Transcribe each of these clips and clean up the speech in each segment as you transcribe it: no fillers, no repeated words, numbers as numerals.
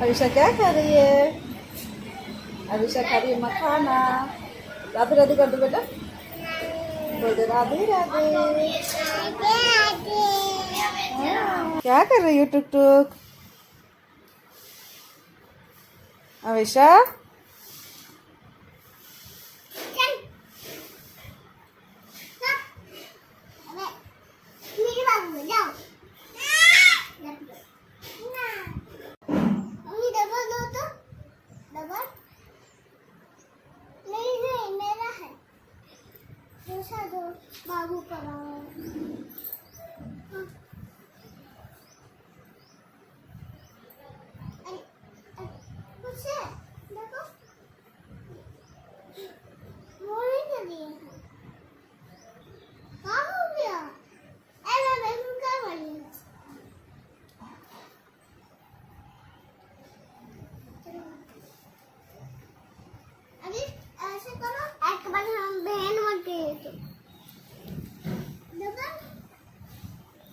अभिषा क्या खा रही है? अभिषा खा रही है मखाना। राधे राधे कर दो बेटा, बोल दे राधे राधे। क्या कर रही हो टुक टुक? अभिषा बाबू का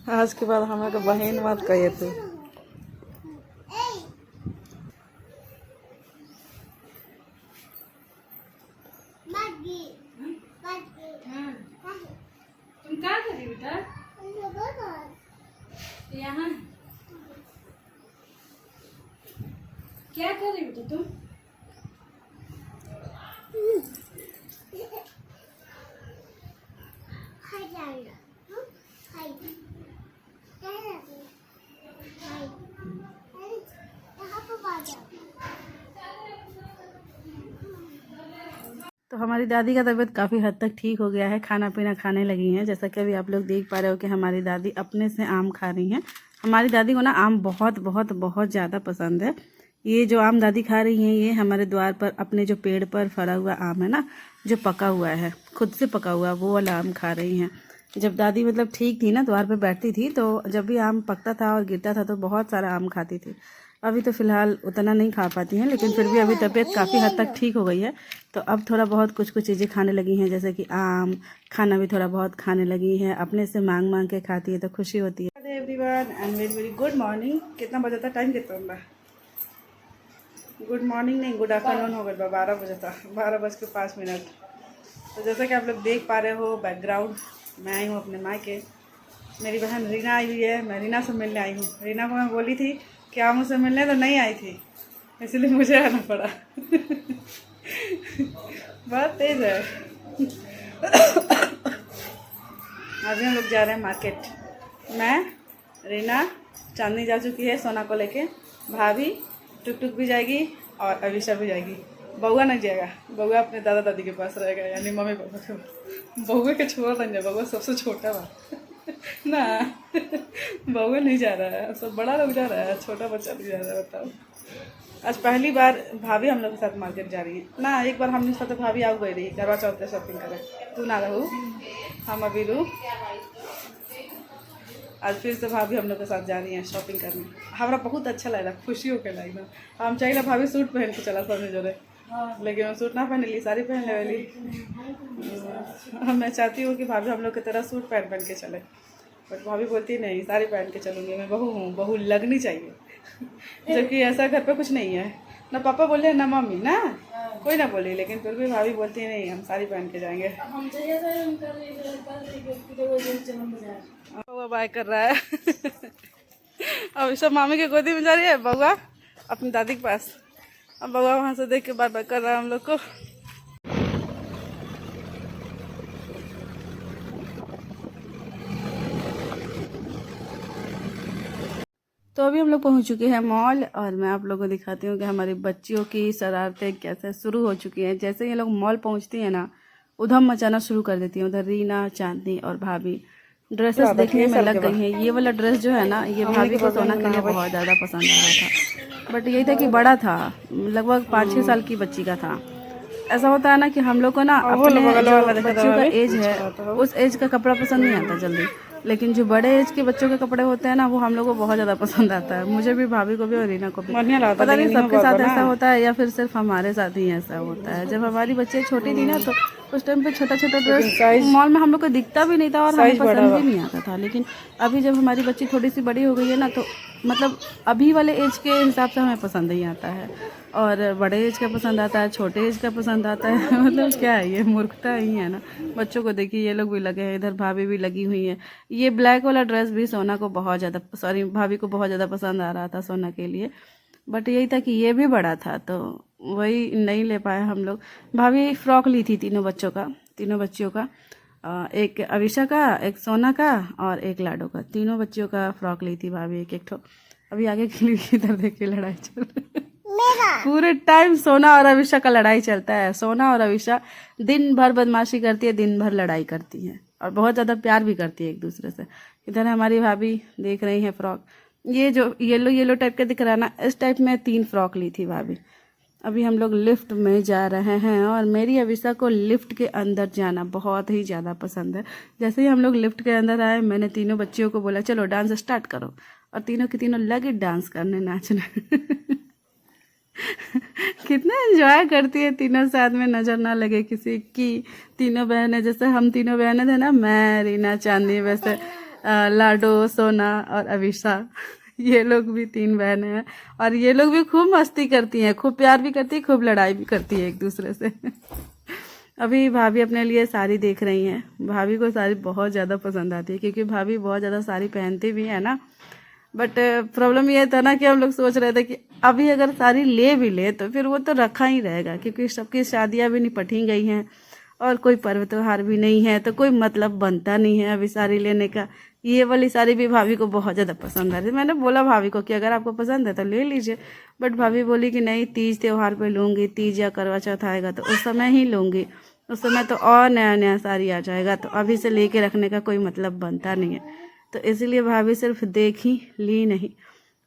आज के बाद हमें को बहन मत कहिए तू। तुम क्या कर रही बेटा? यहाँ क्या कर रही बेटा तुम? तो हमारी दादी का तबीयत काफ़ी हद तक ठीक हो गया है, खाना पीना खाने लगी हैं। जैसा कि अभी आप लोग देख पा रहे हो कि हमारी दादी अपने से आम खा रही हैं। हमारी दादी को ना आम बहुत बहुत बहुत ज़्यादा पसंद है। ये जो आम दादी खा रही हैं ये हमारे द्वार पर अपने जो पेड़ पर फरा हुआ आम है ना, जो पका हुआ है, खुद से पका हुआ, वो वाला आम खा रही हैं। जब दादी मतलब ठीक थी ना, द्वार पर बैठती थी, तो जब भी आम पकता था और गिरता था तो बहुत सारा आम खाती थी। अभी तो फ़िलहाल उतना नहीं खा पाती हैं, लेकिन फिर भी अभी तबीयत काफ़ी हद तक ठीक हो गई है। तो अब थोड़ा बहुत कुछ कुछ चीज़ें खाने लगी हैं, जैसे कि आम खाना भी थोड़ा बहुत खाने लगी हैं। अपने से मांग मांग के खाती है तो खुशी होती है। Everyone and very very good morning. कितना बजा था? टाइम कितना होगा? गुड मॉर्निंग नहीं, गुड आफ्टरनून हो गया। 12 बजे था, 12:05। तो जैसा कि आप लोग देख पा रहे हो बैकग्राउंड, मैं आई हूँ अपने मायके। मेरी बहन रीना आई हुई है, मैं रीना से मिलने आई हूँ। रीना को मैं बोली थी कि आप मुझसे मिलने, तो नहीं आई थी, इसलिए मुझे आना पड़ा। बहुत तेज है। अभी हम लोग जा रहे हैं मार्केट। मैं, रीना, चांदनी जा चुकी है सोना को लेके, भाभी, टुक टुक भी जाएगी और अभिषा भी जाएगी। बउआ नहीं जाएगा, बउआ अपने दादा दादी के पास रहेगा, यानी मम्मी पापा के पास। बउआ के छोड़ नहीं जाए, बउआ सबसे छोटा बा ना। बउआ नहीं जा रहा है, सब बड़ा लोग जा रहा है, छोटा बच्चा भी जा रहा है। बताओ, आज पहली बार भाभी हम लोग के साथ मार्केट जा रही है ना। एक बार हमने साथ भाभी आ गई रही करवा चौथ के शॉपिंग करे, तू ना रहू, हम अभी रू। आज फिर से भाभी हम लोग के साथ जा रही हैं शॉपिंग करने। हमारा बहुत अच्छा लग रहा, खुशी होकर लग रहा। हम चाहिए भाभी सूट पहन के चला सब जोड़े, लेकिन हम सूट ना पहन ली, साड़ी पहन ले वाली। मैं चाहती हूँ कि भाभी हम लोग की तरह सूट पहन के चले, बट भाभी बोलती नहीं, साड़ी पहन के चलूँगी, मैं बहू हूँ, बहू लगनी चाहिए। जबकि ऐसा घर पे कुछ नहीं है, ना पापा बोले ना मम्मी, ना कोई ना बोली, लेकिन फिर भी भाभी बोलती है नहीं, हम साड़ी पहन के जाएंगे। बउआ बाय कर रहा है। अब सब मामी के गोदी में जा रही है बउआ अपनी दादी के पास। अब बउआ वहाँ से देख के बाय बाय कर रहा है हम लोग को। तो अभी हम लोग पहुंच चुके हैं मॉल, और मैं आप लोगों को दिखाती हूँ कि हमारी बच्चियों की शरारतें कैसे शुरू हो चुकी हैं। जैसे ये लोग मॉल पहुंचती हैं ना, उधम मचाना शुरू कर देती हैं। उधर रीना, चांदनी और भाभी ड्रेसेस देखने में लग गई हैं। ये वाला ड्रेस जो है ना, ये भाभी को सोना के लिए बहुत ज़्यादा पसंद आ रहा था, बट यही था कि बड़ा था, लगभग 5-6 साल की बच्ची का था। ऐसा होता है ना कि हम लोग को ना अपने जो बच्चों का एज है उस एज का कपड़ा पसंद नहीं आता जल्दी, लेकिन जो बड़े एज के बच्चों के कपड़े होते हैं ना, वो हम लोग को बहुत ज़्यादा पसंद आता है। मुझे भी, भाभी को भी और रीना को भी। पता नहीं सबके साथ ऐसा होता है या फिर सिर्फ हमारे साथ ही ऐसा होता है। जब हमारी बच्ची छोटी थी ना, तो उस टाइम पे छोटा छोटा ड्रेस मॉल में हम लोग को दिखता भी नहीं था और हमें पसंद भी नहीं आता था। लेकिन अभी जब हमारी बच्ची थोड़ी सी बड़ी हो गई है ना, तो मतलब अभी वाले एज के हिसाब से हमें पसंद नहीं आता है, और बड़े एज का पसंद आता है, छोटे एज का पसंद आता है। मतलब क्या है, ये मूर्खता ही है ना। बच्चों को देखिए, ये लोग भी लगे हैं, इधर भाभी भी लगी हुई है। ये ब्लैक वाला ड्रेस भी सोना को बहुत ज़्यादा, सॉरी भाभी को बहुत ज़्यादा पसंद आ रहा था सोना के लिए, बट यही था कि ये भी बड़ा था तो वही नहीं ले पाए हम लोग। भाभी फ्रॉक ली थी तीनों बच्चियों का, एक अविशा का, एक सोना का और एक लाडो का। तीनों बच्चियों का फ्रॉक ली थी भाभी एक ठो। अभी आगे के लिए इधर देखिए लड़ाई चल रही है। पूरे टाइम सोना और अविशा का लड़ाई चलता है। सोना और अविशा दिन भर बदमाशी करती है, दिन भर लड़ाई करती है और बहुत ज़्यादा प्यार भी करती है एक दूसरे से। इधर हमारी भाभी देख रही है फ्रॉक, ये जो येलो येलो टाइप का दिख रहा है ना, इस टाइप में 3 फ्रॉक ली थी भाभी। अभी हम लोग लिफ्ट में जा रहे हैं और मेरी अविशा को लिफ्ट के अंदर जाना बहुत ही ज़्यादा पसंद है। जैसे ही हम लोग लिफ्ट के अंदर आए, मैंने तीनों बच्चियों को बोला चलो डांस स्टार्ट करो, और तीनों की तीनों लगे डांस करने, नाचने। कितना एंजॉय करती है तीनों, साथ में नज़र ना लगे किसी की। तीनों बहनें, जैसे हम तीनों बहनें थे ना, मैं, रीना, चांदनी, वैसे लाडो, सोना और अविशा, ये लोग भी 3 बहनें हैं और ये लोग भी खूब मस्ती करती हैं, खूब प्यार भी करती है, खूब लड़ाई भी करती है एक दूसरे से। अभी भाभी अपने लिए साड़ी देख रही हैं। भाभी को साड़ी बहुत ज़्यादा पसंद आती है क्योंकि भाभी बहुत ज़्यादा साड़ी पहनती भी है ना। बट प्रॉब्लम ये था ना कि हम लोग सोच रहे थे कि अभी अगर साड़ी ले भी ले तो फिर वो तो रखा ही रहेगा, क्योंकि सबकी शादियाँ भी निपट ही गई हैं और कोई पर्व त्योहार भी नहीं है, तो कोई मतलब बनता नहीं है अभी साड़ी लेने का। ये वाली साड़ी भी भाभी को बहुत ज़्यादा पसंद आ रही थी। मैंने बोला भाभी को कि अगर आपको पसंद है तो ले लीजिए, बट भाभी बोली कि नहीं, तीज त्योहार पे लूँगी, तीज या करवा चौथ आएगा तो उस समय ही लूँगी, उस समय तो और नया नया साड़ी आ जाएगा, तो अभी से लेके रखने का कोई मतलब बनता नहीं है। तो इसीलिए भाभी सिर्फ देखी, ली नहीं।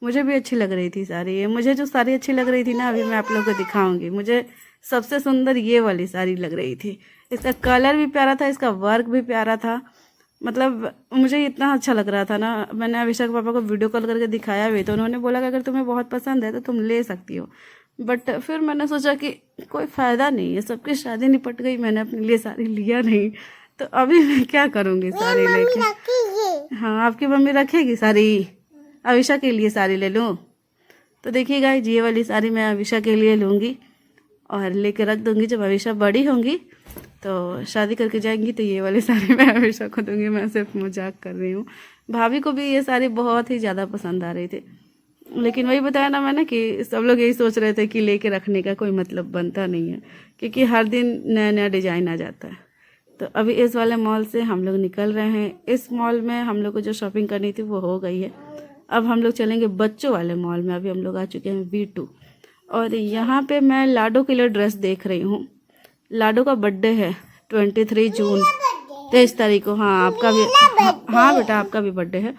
मुझे भी अच्छी लग रही थी साड़ी। ये मुझे जो साड़ी अच्छी लग रही थी ना, अभी मैं आप लोगों को दिखाऊंगी। मुझे सबसे सुंदर ये वाली साड़ी लग रही थी। इसका कलर भी प्यारा था, इसका वर्क भी प्यारा था, मतलब मुझे इतना अच्छा लग रहा था ना। मैंने अभिषेक के पापा को वीडियो कॉल करके दिखाया भी, तो उन्होंने बोला कि अगर तुम्हें बहुत पसंद है तो तुम ले सकती हो। बट फिर मैंने सोचा कि कोई फ़ायदा नहीं है, सबकी शादी निपट गई, मैंने अपने लिए साड़ी लिया नहीं, तो अभी मैं क्या करूँगी साड़ी लेके। हाँ, आपकी मम्मी रखेगी साड़ी, अविशा के लिए साड़ी ले लूँ। तो देखिए गाइस, ये वाली साड़ी मैं अविशा के लिए लूँगी और लेके रख दूँगी। जब अविशा बड़ी होंगी तो शादी करके जाएंगी तो ये वाली साड़ी मैं अविशा को दूँगी। मैं सिर्फ मजाक कर रही हूँ। भाभी को भी ये साड़ी बहुत ही ज़्यादा पसंद आ रही थी, लेकिन वही बताया ना मैंने कि सब लोग यही सोच रहे थे कि लेके रखने का कोई मतलब बनता नहीं है, क्योंकि हर दिन नया नया डिज़ाइन आ जाता है। तो अभी इस वाले मॉल से हम लोग निकल रहे हैं। इस मॉल में हम लोग को जो शॉपिंग करनी थी वो हो गई है। अब हम लोग चलेंगे बच्चों वाले मॉल में। अभी हम लोग आ चुके हैं V2 और यहाँ पे मैं लाडो के लिए ड्रेस देख रही हूँ। लाडो का बर्थडे है 23 जून, 23 तारीख को। हाँ, आपका भी, हाँ बेटा, आपका भी बर्थडे है।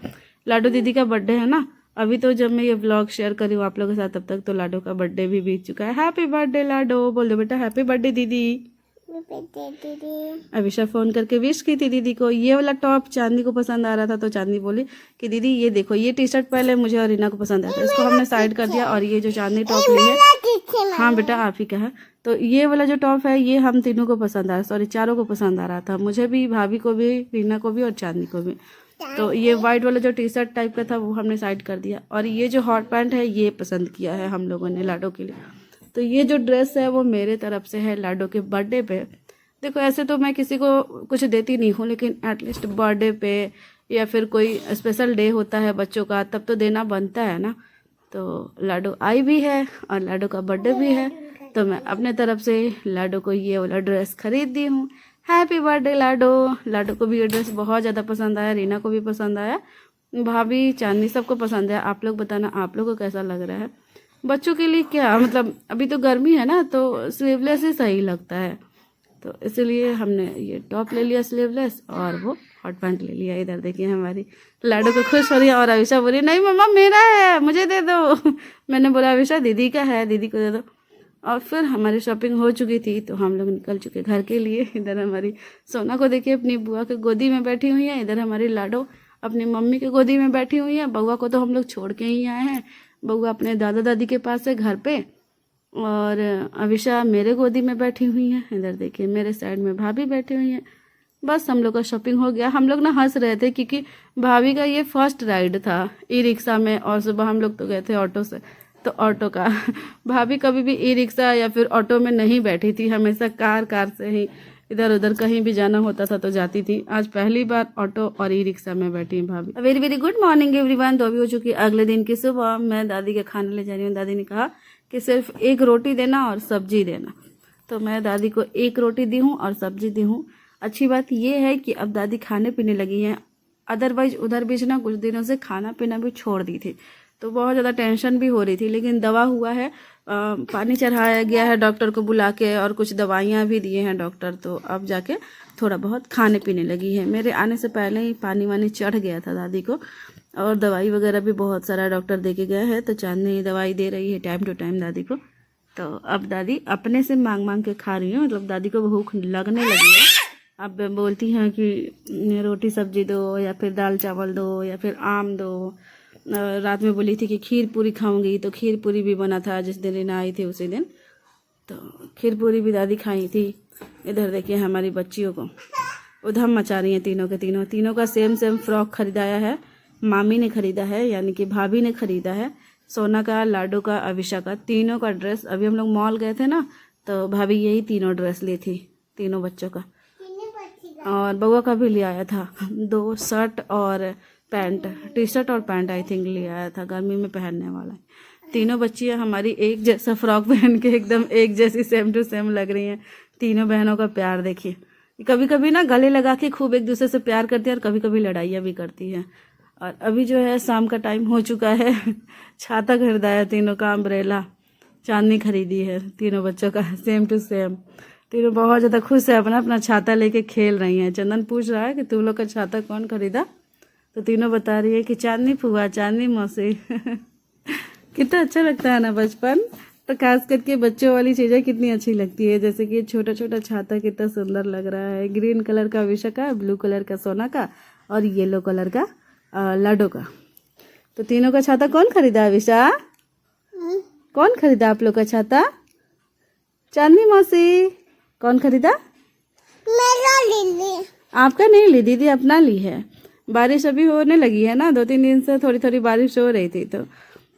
लाडो दीदी का बर्थडे है ना। अभी तो जब मैं ये व्लॉग शेयर करी हूँ आप लोगों के साथ, तब तक तो लाडो का बर्थडे भी बीत चुका है। हैप्पी बर्थडे लाडो, बोल दो बेटा हैप्पी बर्थडे दीदी। अभिषा फ़ोन करके विश की थी दीदी को। ये वाला टॉप चांदनी को पसंद आ रहा था, तो चांदनी बोली कि दीदी ये देखो, ये टी शर्ट पहले मुझे और रीना को पसंद आया था, इसको हमने साइड कर दिया, और ये जो चांदनी टॉप ली है, हाँ बेटा आप ही का है, तो ये वाला जो टॉप है ये हम तीनों को पसंद आया, सॉरी चारों को पसंद आ रहा था, मुझे भी, भाभी को भी, रीना को भी और चांदनी को भी। तो ये वाइट वाला जो टी शर्ट टाइप का था वो हमने साइड कर दिया, और ये जो हॉट पैंट है ये पसंद किया है हम लोगों ने लाडो के लिए। तो ये जो ड्रेस है वो मेरे तरफ से है लाडो के बर्थडे पे। देखो ऐसे तो मैं किसी को कुछ देती नहीं हूँ, लेकिन एटलीस्ट बर्थडे पे या फिर कोई स्पेशल डे होता है बच्चों का, तब तो देना बनता है ना। तो लाडो आई भी है और लाडो का बर्थडे भी है, तो मैं अपने तरफ से लाडो को ये वाला ड्रेस खरीद दी हूँ। हैप्पी बर्थडे लाडो। लाडो को भी ये ड्रेस बहुत ज़्यादा पसंद आया, रीना को भी पसंद आया, भाभी, चांदनी, सबको पसंद है। आप लोग बताना आप लोग को कैसा लग रहा है। बच्चों के लिए क्या, मतलब अभी तो गर्मी है ना, तो स्लीवलेस ही सही लगता है, तो इसीलिए हमने ये टॉप ले लिया स्लीवलेस और वो हॉट पैंट ले लिया। इधर देखिए हमारी लाडो को खुश हो रही है, और अविशा बोली नहीं मम्मा मेरा है, मुझे दे दो। मैंने बोला अविशा दीदी का है, दीदी को दे दो। और फिर हमारी शॉपिंग हो चुकी थी तो हम लोग निकल चुके घर के लिए। इधर हमारी सोना को देखिए अपनी बुआ के गोदी में बैठी हुई है, इधर हमारी लाडो अपनी मम्मी के गोदी में बैठी हुई है। बउआ को तो हम लोग छोड़ के ही आए हैं, बउआ अपने दादा दादी के पास है घर पे, और अविशा मेरे गोदी में बैठी हुई है। इधर देखिए मेरे साइड में भाभी बैठी हुई है, बस हम लोग का शॉपिंग हो गया। हम लोग ना हंस रहे थे क्योंकि भाभी का ये फर्स्ट राइड था ई रिक्शा में, और सुबह हम लोग तो गए थे ऑटो से, तो ऑटो का भाभी कभी भी ई रिक्शा या फिर ऑटो में नहीं बैठी थी, हमेशा कार से ही इधर उधर कहीं भी जाना होता था तो जाती थी। आज पहली बार ऑटो और ई रिक्शा में बैठी हैं भाभी। Very very good morning everyone. तो अभी हो चुकी अगले दिन की सुबह। मैं दादी के खाने ले जा रही हूँ। दादी ने कहा कि सिर्फ एक रोटी देना और सब्जी देना, तो मैं दादी को एक रोटी दी हूँ और सब्जी दी हूँ। अच्छी बात ये है कि अब दादी खाने पीने लगी हैं, अदरवाइज उधर बीच ना कुछ दिनों से खाना पीना भी छोड़ दी थी, तो बहुत ज़्यादा टेंशन भी हो रही थी। लेकिन दवा हुआ है, पानी चढ़ाया गया है डॉक्टर को बुला के, और कुछ दवाइयाँ भी दिए हैं डॉक्टर, तो अब जाके थोड़ा बहुत खाने पीने लगी है। मेरे आने से पहले ही पानी वानी चढ़ गया था दादी को, और दवाई वगैरह भी बहुत सारा डॉक्टर दे के गया है, तो चांदनी दवाई दे रही है टाइम टू टाइम दादी को। तो अब दादी अपने से मांग मांग के खा रही है, मतलब दादी को भूख लगने लगी है। अब बोलती हैं कि रोटी सब्जी दो, या फिर दाल चावल दो, या फिर आम दो। रात में बोली थी कि खीर पूरी खाऊंगी, तो खीर पूरी भी बना था जिस दिन रीना आई थी उसी दिन, तो खीर पूरी भी दादी खाई थी। इधर देखिए हमारी बच्चियों को उधम मचा रही हैं, तीनों के तीनों का सेम फ्रॉक खरीदाया है, मामी ने खरीदा है, यानी कि भाभी ने खरीदा है। सोना का, लाडो का, अविशा का, तीनों का ड्रेस। अभी हम लोग मॉल गए थे ना, तो भाभी यही तीनों ड्रेस ली थी, तीनों बच्चों का, और बउआ का भी ले आया था 2 शर्ट और पैंट, टी शर्ट और पैंट आई थिंक ले आया था, गर्मी में पहनने वाला है। तीनों बच्चियां हमारी एक जैसा फ्रॉक पहन के एकदम एक जैसी सेम टू सेम लग रही हैं। तीनों बहनों का प्यार देखिए, कभी कभी ना गले लगा के खूब एक दूसरे से प्यार करती है, और कभी कभी लड़ाइयाँ भी करती हैं। और अभी जो है शाम का टाइम हो चुका है छाता खरीदा है तीनों का, अम्ब्रेला चांदनी खरीदी है तीनों बच्चों का सेम टू सेम। तीनों बहुत ज़्यादा खुश है, अपना अपना छाता लेके खेल रही हैं। चंदन पूछ रहा है कि तुम लोग का छाता कौन खरीदा, तो तीनों बता रही है कि चांदनी फुआ, चांदनी मौसी कितना अच्छा लगता है ना बचपन, तो खास करके बच्चों वाली चीज़ें कितनी अच्छी लगती है। जैसे कि छोटा छोटा छाता कितना सुंदर लग रहा है, ग्रीन कलर का विशा का, ब्लू कलर का सोना का, और येलो कलर का लाडो का। तो तीनों का छाता कौन खरीदा है विशा? कौन खरीदा आप लोग का छाता? चांदनी मौसी। कौन खरीदा? मेरा ली। आपका नहीं ली, दीदी अपना ली है। बारिश अभी होने लगी है ना, 2-3 दिन से थोड़ी थोड़ी बारिश हो रही थी, तो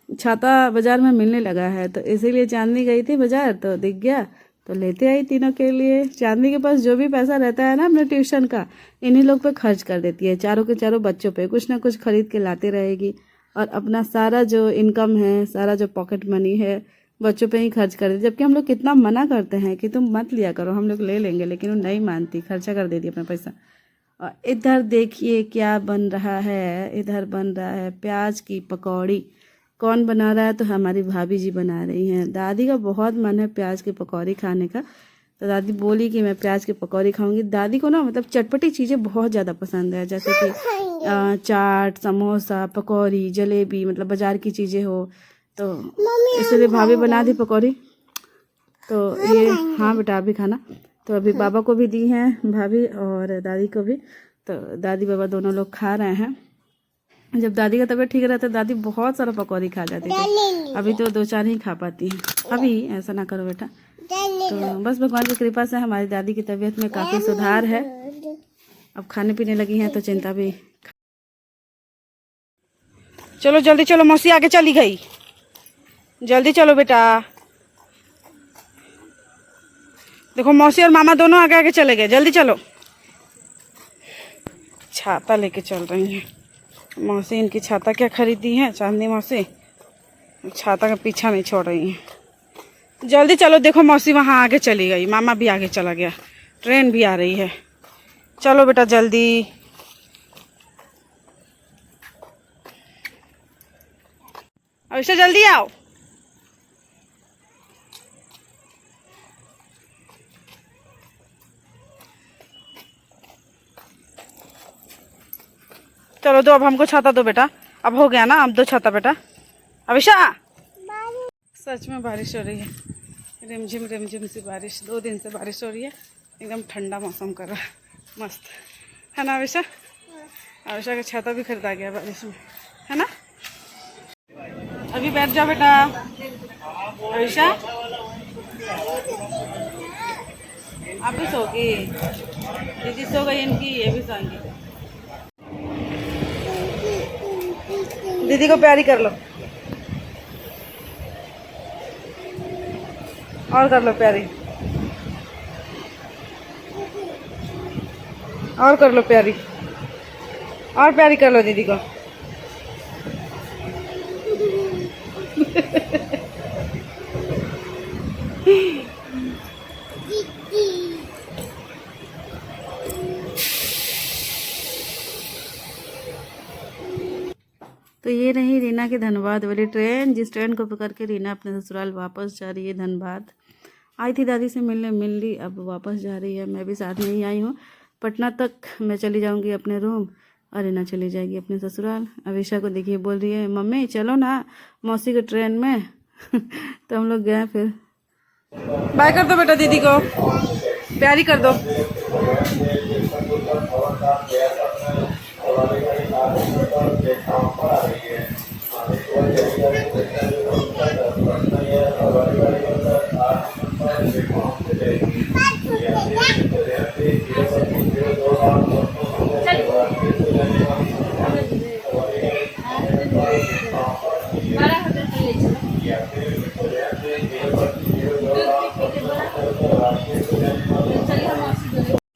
छाता बाजार में मिलने लगा है, तो इसीलिए चांदनी गई थी बाजार, तो दिख गया तो लेते आई तीनों के लिए। चांदनी के पास जो भी पैसा रहता है ना अपने ट्यूशन का, इन्हीं लोग पे खर्च कर देती है, चारों के चारों बच्चों पे कुछ ना कुछ खरीद के लाती रहेगी, और अपना सारा जो इनकम है, सारा जो पॉकेट मनी है, बच्चों पे ही खर्च कर देती। जबकि हम लोग कितना मना करते हैं कि तुम मत लिया करो, हम लोग ले लेंगे, लेकिन वो नहीं मानती, खर्चा कर देती अपना पैसा। और इधर देखिए क्या बन रहा है, इधर बन रहा है प्याज की पकौड़ी। कौन बना रहा है? तो हमारी भाभी जी बना रही हैं। दादी का बहुत मन है प्याज की पकौड़ी खाने का, तो दादी बोली कि मैं प्याज की पकौड़ी खाऊंगी। दादी को ना मतलब चटपटी चीज़ें बहुत ज़्यादा पसंद है, जैसे कि चाट, समोसा, पकौड़ी, जलेबी, मतलब बाजार की चीज़ें हो, तो इसलिए भाभी बना दी पकौड़ी। तो ये, हाँ बेटा आप भी खाना। तो अभी बाबा को भी दी हैं भाभी, और दादी को भी, तो दादी बाबा दोनों लोग खा रहे हैं। जब दादी का तबीयत ठीक रहता है दादी बहुत सारा पकौड़ी खा जाती थी, अभी तो 2-4 ही खा पाती हैं। अभी ऐसा ना करो बेटा। तो बस भगवान की कृपा से हमारी दादी की तबीयत में काफ़ी सुधार है, अब खाने पीने लगी हैं, तो चिंता भी। चलो जल्दी चलो, मौसी आगे चली गई, जल्दी चलो बेटा। देखो मौसी और मामा दोनों आगे आगे चले गए, जल्दी चलो। छाता लेके चल रही हैं मौसी। इनकी छाता क्या खरीदी है चांदनी मौसी, छाता का पीछा नहीं छोड़ रही हैं। जल्दी चलो, देखो मौसी वहाँ आगे चली गई, मामा भी आगे चला गया, ट्रेन भी आ रही है। चलो बेटा जल्दी। अविशा जल्दी आओ। चलो दो, अब हमको छाता दो बेटा, अब हो गया ना, अब दो छाता बेटा। अविशा सच में बारिश हो रही है, रिमझिम सी बारिश, 2 दिन से बारिश हो रही है, एकदम ठंडा मौसम कर रहा है, मस्त है ना अविशा? अविशा का छाता भी खरीदा गया बारिश में, है ना? अभी बैठ जाओ बेटा। अविशा आप भी सोगी? दीदी सो गई इनकी, ये भी सोएंगी। दीदी को प्यारी कर लो, और कर लो प्यारी, और कर लो प्यारी, और प्यारी कर लो दीदी को। तो ये रही रीना की धनबाद वाली ट्रेन, जिस ट्रेन को पकड़ के रीना अपने ससुराल वापस जा रही है धनबाद। आई थी दादी से मिलने, मिल ली, अब वापस जा रही है। मैं भी साथ में ही आई हूँ। पटना तक मैं चली जाऊँगी अपने रूम और रीना चली जाएगी अपने ससुराल। अविशा को देखिए बोल रही है मम्मी चलो ना मौसी के ट्रेन में। तो हम लोग गए फिर। बाय कर दो बेटा दीदी को, प्यारी कर दो।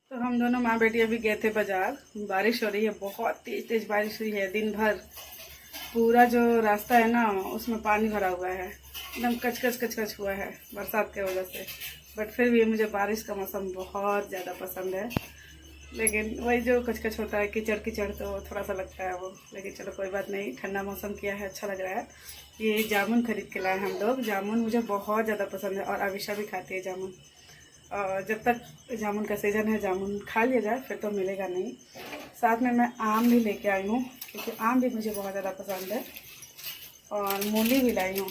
तो हम दोनों माँ बेटी अभी गए थे बाजार। बारिश हो रही है, बहुत तेज तेज बारिश हुई है दिन भर। पूरा जो रास्ता है ना उसमें पानी भरा हुआ है, एकदम कच कच कच कच हुआ है बरसात के वजह से। बट फिर भी मुझे बारिश का मौसम बहुत ज़्यादा पसंद है। लेकिन वही जो कच कच होता है, कीचड़ कीचड़, तो थोड़ा सा लगता है वो। लेकिन चलो कोई बात नहीं, ठंडा मौसम किया है, अच्छा लग रहा है। ये जामुन खरीद के लाए हम लोग। जामुन मुझे बहुत ज़्यादा पसंद है और अविशा भी खाती है जामुन। और जब तक जामुन का सीज़न है जामुन खा लिया जाए, फिर तो मिलेगा नहीं। साथ में मैं आम भी लेके आई हूँ, क्योंकि आम भी मुझे बहुत ज़्यादा पसंद है। और मूली भी लाई हूँ,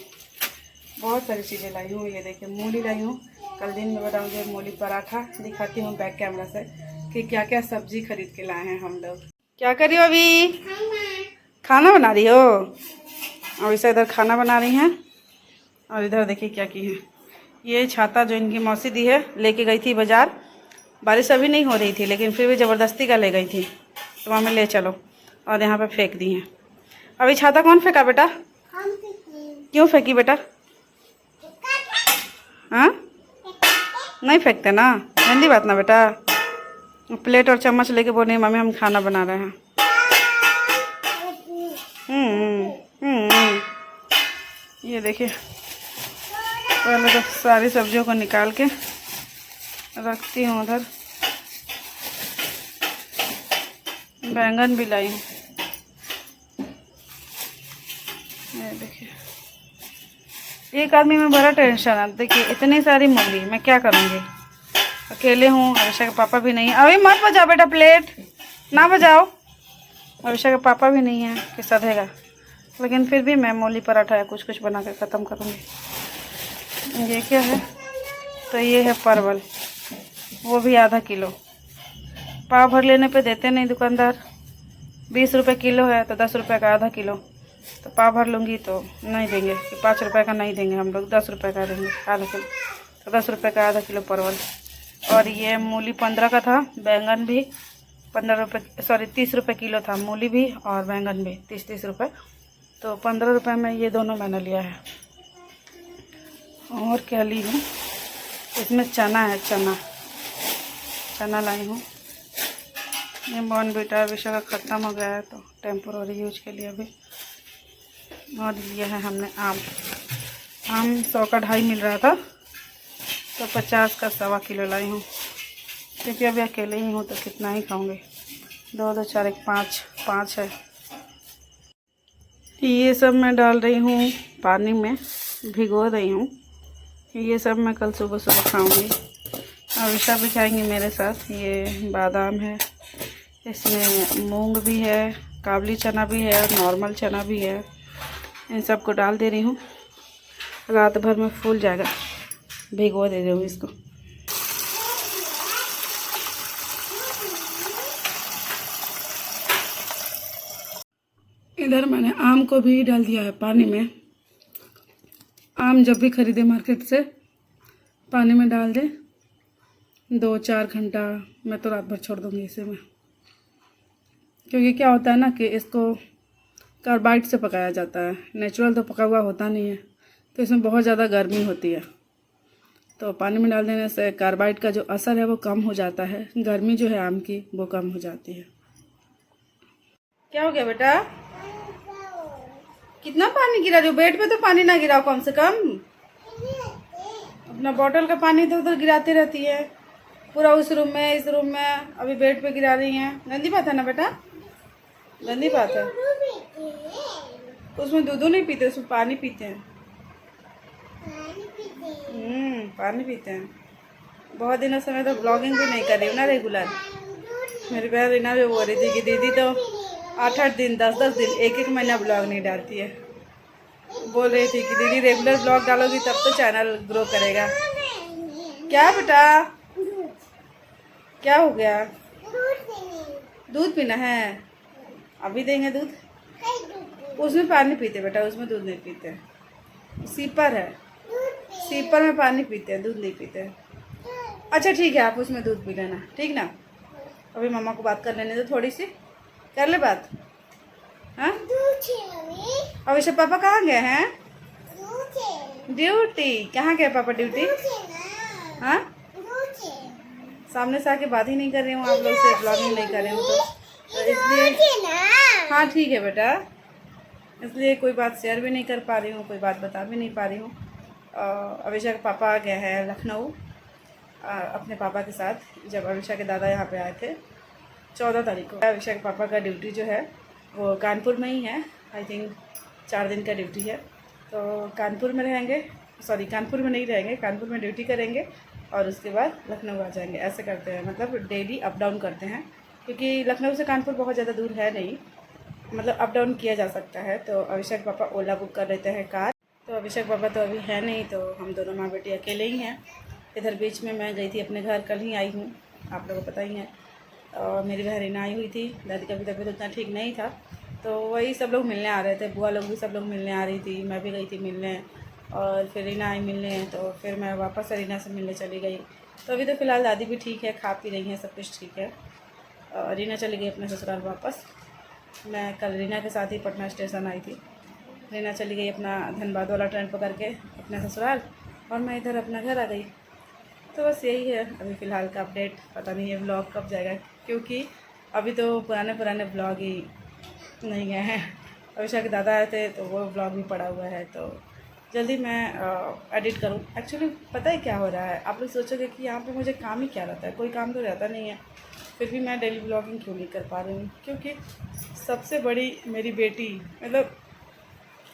बहुत सारी चीज़ें लाई हूँ। ये देखिए मूली लाई हूँ। कल दिन में बनाऊँगी मूली पराठा। दिखाती हूँ बैक कैमरा से कि क्या क्या सब्जी खरीद के लाए हैं हम लोग। क्या कर रही हो अभी? खाना बना रही हो? और इसे इधर खाना बना रही हैं। और इधर देखिए क्या की है। ये छाता जो इनकी मौसी दी है, लेके गई थी बाजार। बारिश अभी नहीं हो रही थी, लेकिन फिर भी ज़बरदस्ती का ले गई थी। तो मम्मी ले चलो, और यहाँ पे फेंक दी हैं। अभी छाता कौन फेंका बेटा? क्यों फेंकी बेटा? हाँ नहीं फेंकते ना, गंदी बात ना बेटा। प्लेट और चम्मच लेके बोले मम्मी हम खाना बना रहे हैं। ये देखिए, पहले तो सारी सब्जियों को निकाल के रखती हूँ उधर। बैंगन भी लाई हूँ, ये देखिए। एक आदमी में बड़ा टेंशन है। देखिए इतनी सारी मूली, मैं क्या करूँगी? अकेले हूँ, अविशा के पापा भी नहीं है। अभी मत बजाओ बेटा, प्लेट ना बजाओ। अविशा के पापा भी नहीं है कि सधेगा। लेकिन फिर भी मैं मूली पराठा या कुछ कुछ बना कर ख़त्म करूँगी। ये क्या है? तो ये है परवल, वो भी आधा किलो। पाव भर लेने पे देते नहीं दुकानदार। 20 रुपये किलो है, तो 10 रुपये का आधा किलो। तो पाव भर लूँगी तो नहीं देंगे कि 5 रुपये का नहीं देंगे हम लोग, 10 रुपये का देंगे आधा किलो। तो 10 रुपये का आधा किलो परवल। और ये मूली 15 का था, बैंगन भी 15 रुपये, सॉरी 30 रुपये किलो था। मूली भी और बैंगन भी 30-30 रुपये। तो 15 रुपये में ये दोनों मैंने लिया है। और क्या ली हूँ? इसमें चना है, चना लाई हूँ। ये बॉर्नवीटा विशा का ख़त्म हो गया है, तो टेम्पोररी यूज के लिए अभी। और लिया है हमने आम 100 का 2.5 मिल रहा था, तो 50 का 1.25 किलो लाई हूँ। क्योंकि अभी अकेले ही हूँ तो कितना ही खाऊंगी। 2 2 4 1 5 है। ये सब मैं डाल रही हूँ पानी में, भिगो रही हूँ। ये सब मैं कल सुबह सुबह खाऊंगी। अविशा भी खाएंगी मेरे साथ। ये बादाम है, इसमें मूंग भी है, काबली चना भी है और नॉर्मल चना भी है। इन सबको डाल दे रही हूँ। रात भर में फूल जाएगा, भिगो दे रही हूँ इसको। इधर मैंने आम को भी डाल दिया है पानी में। आम जब भी खरीदे मार्केट से पानी में डाल दे 2-4 घंटा मैं तो रात भर छोड़ दूँगी इसे में, क्योंकि क्या होता है ना कि इसको कार्बाइड से पकाया जाता है, नेचुरल तो पका हुआ होता नहीं है, तो इसमें बहुत ज़्यादा गर्मी होती है। तो पानी में डाल देने से कार्बाइड का जो असर है वो कम हो जाता है, गर्मी जो है आम की वो कम हो जाती है। क्या हो गया बेटा? कितना पानी गिरा रही हो? बेड पे तो पानी ना गिराओ कम से कम। अपना बॉटल का पानी इधर उधर गिराती रहती है, पूरा उस रूम में इस रूम में, अभी बेड पे गिरा रही हैं। गंदी बात है ना बेटा, गंदी बात है। उसमें दूध नहीं पीते, उसमें पानी पीते हैं। पानी पीते हैं। बहुत दिनों से मैं तो ब्लॉगिंग भी नहीं कर रही हूँ ना रेगुलर। मेरी बहन रीना भी बोल रही थी कि दीदी तो 8-8 दिन 10-10 दिन 1-1 महीना ब्लॉग नहीं डालती है। बोल रही थी कि दीदी रेगुलर ब्लॉग डालोगी तब तो चैनल ग्रो करेगा। क्या बेटा, क्या हो गया? दूध पीना है? अभी देंगे दूध। उसमें पानी पीते बेटा, उसमें दूध नहीं पीते। सीपर है, सीपर में पानी पीते हैं, दूध नहीं पीते। अच्छा ठीक है, आप उसमें दूध पी लेना, ठीक ना। अभी मम्मा को बात कर लेने दो थोड़ी सी, कर ले बात। हाँ अभिषेक पापा कहाँ गए हैं? ड्यूटी। कहाँ गए पापा ड्यूटी? हाँ सामने से आके बात ही नहीं कर रही हूँ, आप लोग से ब्लॉगिंग नहीं कर रही हूँ तो इसलिए। हाँ ठीक है बेटा, इसलिए कोई बात शेयर भी नहीं कर पा रही हूँ, कोई बात बता भी नहीं पा रही हूँ। अभिषेक पापा गए हैं लखनऊ अपने पापा के साथ। जब अभिषेक के दादा यहाँ पे आए थे 14 तारीख को। अभिषेक पापा का ड्यूटी जो है वो कानपुर में ही है, आई थिंक 4 दिन का ड्यूटी है। तो कानपुर में रहेंगे, सॉरी कानपुर में नहीं रहेंगे, कानपुर में ड्यूटी करेंगे और उसके बाद लखनऊ आ जाएंगे। ऐसे करते हैं, मतलब डेली अप डाउन करते हैं, क्योंकि लखनऊ से कानपुर बहुत ज़्यादा दूर है नहीं, मतलब अप डाउन किया जा सकता है। तो अभिषेक पापा ओला बुक कर लेते हैं कार। तो अभिषेक पापा तो अभी है नहीं, तो हम दोनों माँ बेटी अकेले ही हैं। इधर बीच में मैं गई थी अपने घर, कल ही आई हूँ, आप लोगों को पता ही है। और मेरी बहन रीना आई हुई थी, दादी का भी तबीयत उतना ठीक नहीं था, तो वही सब लोग मिलने आ रहे थे। बुआ लोग भी सब लोग मिलने आ रही थी, मैं भी गई थी मिलने, और फिर रीना आई मिलने, तो फिर मैं वापस रीना से मिलने चली गई। तो अभी तो फ़िलहाल दादी भी ठीक है, खा पी रही हैं, सब कुछ ठीक है। रीना चली गई अपने ससुराल वापस। मैं कल रीना के साथ ही पटना स्टेशन आई थी। रीना चली गई अपना धनबाद वाला ट्रेन पकड़ के अपने ससुराल, और मैं इधर अपना घर आ गई। तो बस यही है अभी फ़िलहाल का अपडेट। पता नहीं है ब्लॉग कब जाएगा, क्योंकि अभी तो पुराने ब्लॉग ही नहीं गए हैं। अभिषेक के दादा आए थे तो वो ब्लॉग भी पड़ा हुआ है, तो जल्दी मैं एडिट करूँ। एक्चुअली पता है क्या हो रहा है, आप लोग सोचोगे कि यहाँ पे मुझे काम ही क्या रहता है, कोई काम तो रहता नहीं है, फिर भी मैं डेली ब्लॉगिंग क्यों नहीं कर पा रही हूँ। क्योंकि सबसे बड़ी मेरी बेटी, मतलब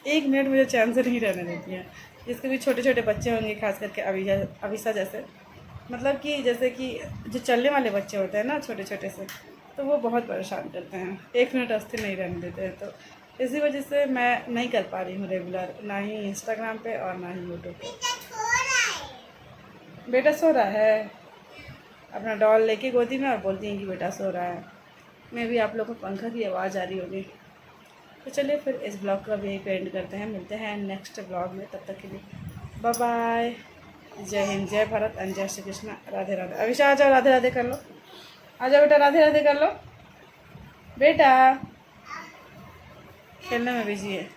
1 मिनट मुझे चैन से नहीं रहने देती है। जिसके भी छोटे छोटे बच्चे होंगे, खास करके अभिषा जैसे, मतलब कि जैसे कि जो चलने वाले बच्चे होते हैं ना छोटे छोटे से, तो वो बहुत परेशान करते हैं, 1 मिनट अस्थिर नहीं रहने देते हैं। तो इसी वजह से मैं नहीं कर पा रही हूँ रेगुलर, ना ही इंस्टाग्राम पे और ना ही यूट्यूब पे। बेटा सो रहा है, अपना डॉल लेके गोदी में और बोलती हैं कि बेटा सो रहा है। मैं भी आप लोगों को पंखा की आवाज़ आ रही होगी। तो चलिए फिर इस ब्लॉग का भी यहीं पे एंड करते हैं, मिलते हैं नेक्स्ट ब्लॉग में। तब तक के लिए बाय बाय, जय हिंद, जय भारत एंड जय श्री कृष्ण, राधे राधे। अभिषेक आ जाओ, राधे राधे कर लो, आ जाओ बेटा, राधे राधे कर लो। बेटा खेलने में बिजी है।